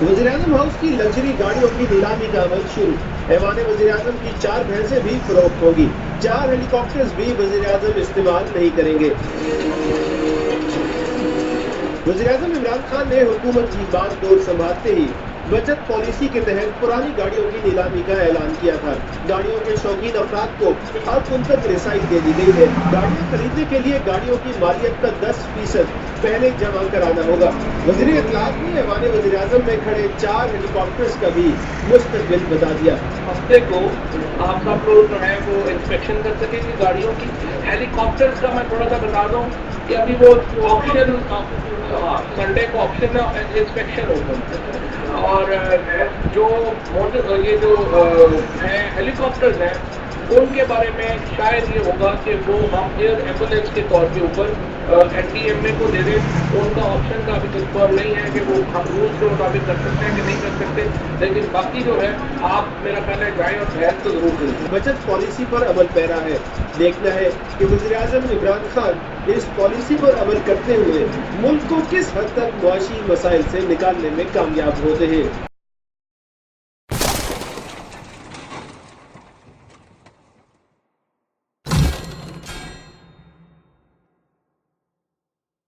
वज़ीर-ए-आज़म हाउस की लग्जरी गाड़ियों की नीलामी का अमल शुरू। ऐवान वज़ीर-ए-आज़म की 4 भैंसें भी फरोख्त होगी। 4 हेलीकॉप्टर्स भी वज़ीर-ए-आज़म इस्तेमाल नहीं करेंगे। वज़ीर-ए-आज़म इमरान खान ने हुकूमत की बागडोर संभालते ही बचत पॉलिसी के तहत पुरानी गाड़ियों की नीलामी का ऐलान किया था। गाड़ियों के शौकीन अफराद को अब उन तक रसाई दे दी गई है। गाड़ियां खरीदने के लिए गाड़ियों की मालियत का 10% पहले जमा कराना होगा। वज़ीर इत्तलात ने ऐवान वज़ीर-ए-आज़म में खड़े 4 हेलीकॉप्टर्स का भी मुस्तकबिल बता दिया। हफ्ते को आप सब लोग जो है वो इंस्पेक्शन कर सकेंगे गाड़ियों की। हेलीकॉप्टर्स का मैं थोड़ा सा बता दूं कि अभी वो ऑप्शन संडे को ऑप्शन इंस्पेक्शन होगा और जो ये जो हेलीकॉप्टर्स हैं उनके बारे में शायद ये होगा कि वो हम एयर एम्बुलेंस के तौर के ऊपर NDMA को दे दें। उनका ऑप्शन का अभी कंफर्म नहीं है कि वो हम रूल्स के मुताबिक कर सकते हैं कि नहीं कर सकते, लेकिन बाकी जो है आप मेरा ख्याल है जाएं और बहस तो जरूर करें। बचत पॉलिसी पर अमल पैरा है। देखना है कि वज़ीर-ए-आज़म इमरान खान इस पॉलिसी पर अमल करते हुए मुल्क को किस हद तक मुआशी मसाइल से निकालने में कामयाब होते हैं।